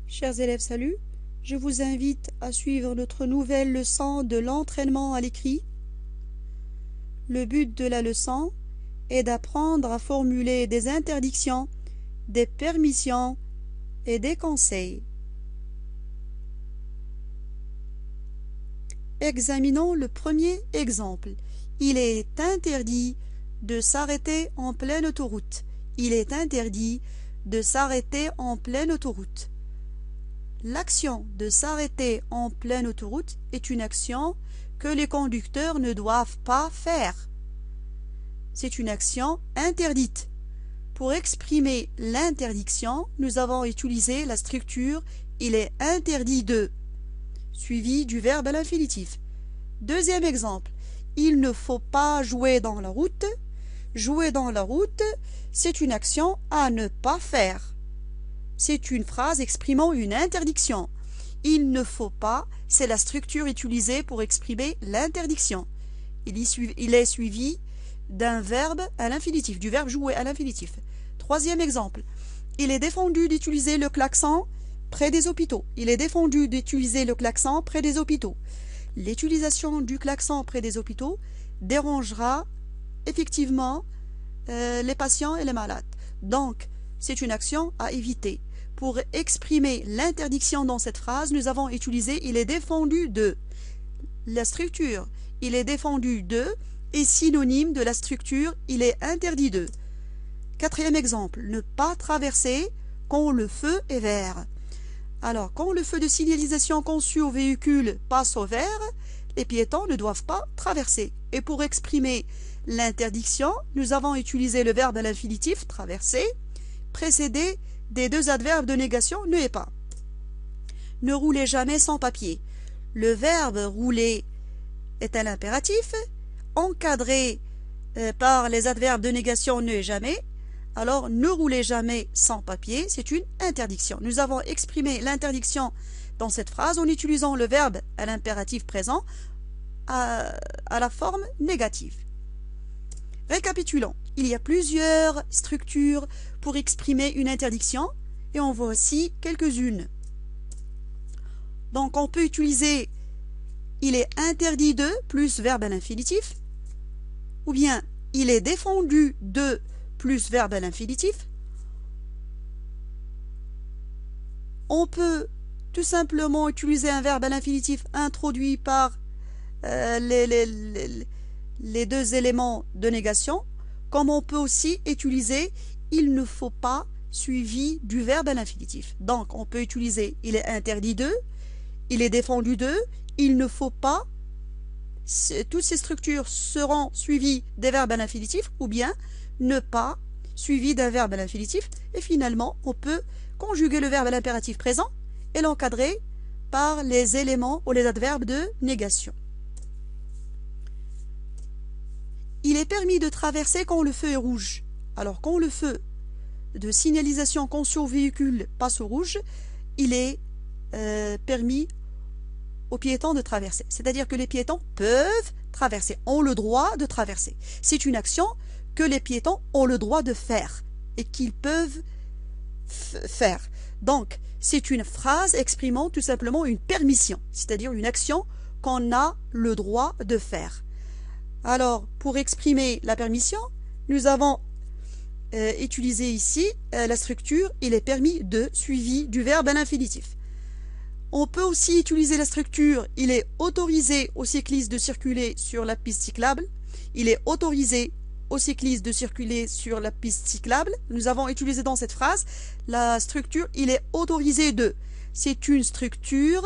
Chers élèves, salut! Je vous invite à suivre notre nouvelle leçon de l'entraînement à l'écrit. Le but de la leçon est d'apprendre à formuler des interdictions, des permissions et des conseils. Examinons le premier exemple. Il est interdit de s'arrêter en pleine autoroute. Il est interdit de s'arrêter en pleine autoroute. L'action de s'arrêter en pleine autoroute est une action que les conducteurs ne doivent pas faire. C'est une action interdite. Pour exprimer l'interdiction, nous avons utilisé la structure « il est interdit de » suivi du verbe à l'infinitif. Deuxième exemple, il ne faut pas jouer dans la route. Jouer dans la route, c'est une action à ne pas faire. C'est une phrase exprimant une interdiction. Il ne faut pas, c'est la structure utilisée pour exprimer l'interdiction. Il est suivi d'un verbe à l'infinitif, du verbe jouer à l'infinitif. Troisième exemple, il est défendu d'utiliser le klaxon près des hôpitaux. Il est défendu d'utiliser le klaxon près des hôpitaux. L'utilisation du klaxon près des hôpitaux dérangera effectivement les patients et les malades. Donc, c'est une action à éviter. Pour exprimer l'interdiction dans cette phrase, nous avons utilisé « il est défendu de ». La structure « il est défendu de » est synonyme de la structure « il est interdit de ». Quatrième exemple, ne pas traverser quand le feu est vert. Alors, quand le feu de signalisation conçu au véhicule passe au vert, les piétons ne doivent pas traverser. Et pour exprimer l'interdiction, nous avons utilisé le verbe à l'infinitif « traverser » précédé des deux adverbes de négation ne et pas. Ne roulez jamais sans papier. Le verbe rouler est un impératif encadré par les adverbes de négation ne et jamais. Alors, ne roulez jamais sans papier, c'est une interdiction. Nous avons exprimé l'interdiction dans cette phrase en utilisant le verbe à l'impératif présent à la forme négative. Récapitulons. Il y a plusieurs structures pour exprimer une interdiction et en voici quelques-unes. Donc on peut utiliser il est interdit de plus verbe à l'infinitif ou bien il est défendu de plus verbe à l'infinitif. On peut tout simplement utiliser un verbe à l'infinitif introduit par les deux éléments de négation, comme on peut aussi utiliser il ne faut pas suivi du verbe à l'infinitif. Donc on peut utiliser il est interdit de, il est défendu de, il ne faut pas. Toutes ces structures seront suivies des verbes à l'infinitif ou bien ne pas suivi d'un verbe à l'infinitif. Et finalement on peut conjuguer le verbe à l'impératif présent et l'encadrer par les éléments ou les adverbes de négation. Il est permis de traverser quand le feu est rouge. Alors quand le feu de signalisation conçu au véhicule passe au rouge, il est permis aux piétons de traverser. C'est-à-dire que les piétons peuvent traverser, ont le droit de traverser. C'est une action que les piétons ont le droit de faire et qu'ils peuvent faire. Donc, c'est une phrase exprimant tout simplement une permission, c'est-à-dire une action qu'on a le droit de faire. Alors, pour exprimer la permission, nous avons utilisé ici la structure « il est permis de » suivi du verbe à l'infinitif. On peut aussi utiliser la structure « il est autorisé aux cyclistes de circuler sur la piste cyclable ». Il est autorisé aux cyclistes de circuler sur la piste cyclable. Nous avons utilisé dans cette phrase la structure « il est autorisé de ». C'est une structure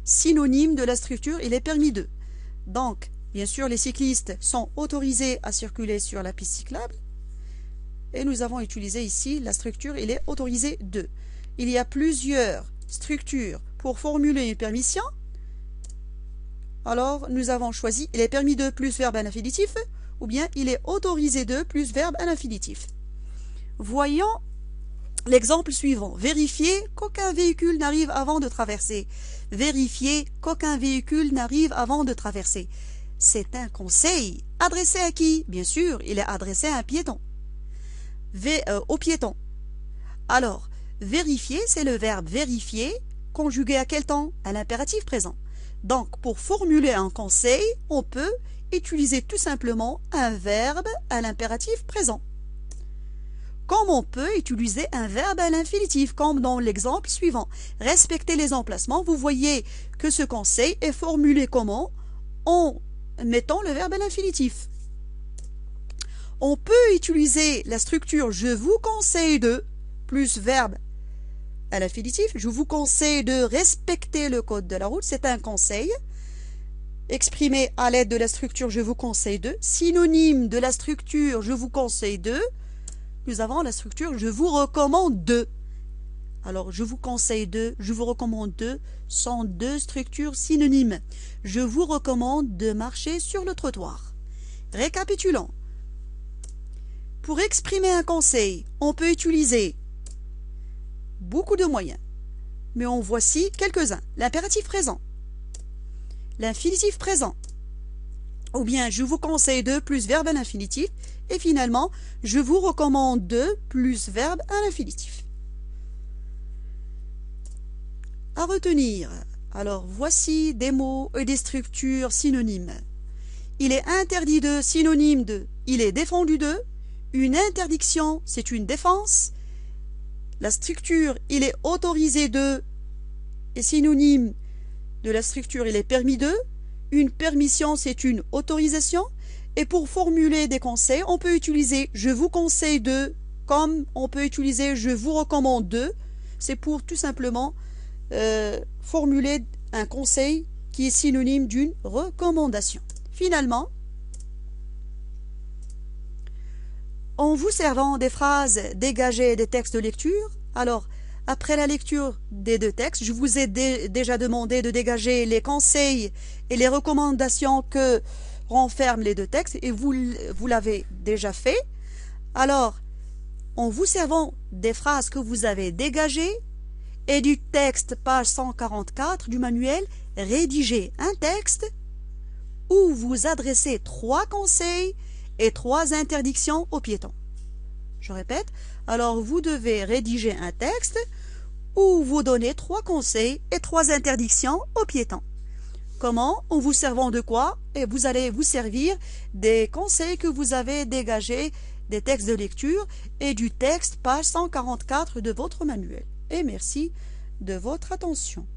synonyme de la structure « il est permis de ». Donc, bien sûr, les cyclistes sont autorisés à circuler sur la piste cyclable. Et nous avons utilisé ici la structure « il est autorisé de ». Il y a plusieurs structures pour formuler une permission. Alors, nous avons choisi « il est permis de » plus verbe à l'infinitif ou bien « il est autorisé de » plus verbe à l'infinitif. Voyons l'exemple suivant. Vérifiez qu'aucun véhicule n'arrive avant de traverser. Vérifiez qu'aucun véhicule n'arrive avant de traverser. C'est un conseil adressé à qui? Bien sûr, il est adressé à un piéton. Au piéton. Alors, Vérifier, c'est le verbe vérifier, conjugué à quel temps? À l'impératif présent. Donc, pour formuler un conseil, on peut utiliser tout simplement un verbe à l'impératif présent. Comme on peut utiliser un verbe à l'infinitif, comme dans l'exemple suivant. Respectez les emplacements. Vous voyez que ce conseil est formulé comment? En mettant le verbe à l'infinitif. On peut utiliser la structure « je vous conseille de » plus verbe à l'infinitif. Je vous conseille de respecter le code de la route. C'est un conseil exprimé à l'aide de la structure « je vous conseille de ». Synonyme de la structure « je vous conseille de », nous avons la structure « je vous recommande de ». Alors, je vous conseille de, je vous recommande de sont deux structures synonymes. Je vous recommande de marcher sur le trottoir. Récapitulons. Pour exprimer un conseil, on peut utiliser beaucoup de moyens, mais en voici quelques-uns. L'impératif présent, l'infinitif présent, ou bien je vous conseille de plus verbe à l'infinitif, et finalement je vous recommande de plus verbe à l'infinitif. À retenir, alors voici des mots et des structures synonymes. Il est interdit de, synonyme de, il est défendu de. Une interdiction, c'est une défense. La structure, il est autorisé de, est synonyme de la structure, il est permis de. Une permission, c'est une autorisation. Et pour formuler des conseils, on peut utiliser « je vous conseille de » comme on peut utiliser « je vous recommande de ». C'est pour tout simplement formuler un conseil qui est synonyme d'une recommandation. Finalement, en vous servant des phrases dégagées des textes de lecture, alors après la lecture des deux textes, je vous ai déjà demandé de dégager les conseils et les recommandations que renferment les deux textes et vous l'avez déjà fait. Alors, en vous servant des phrases que vous avez dégagées et du texte page 144 du manuel, rédigez un texte où vous adressez 3 conseils et 3 interdictions aux piétons. Je répète, alors vous devez rédiger un texte où vous donnez 3 conseils et 3 interdictions aux piétons. Comment? En vous servant de quoi? Et vous allez vous servir des conseils que vous avez dégagés des textes de lecture et du texte page 144 de votre manuel. Et merci de votre attention.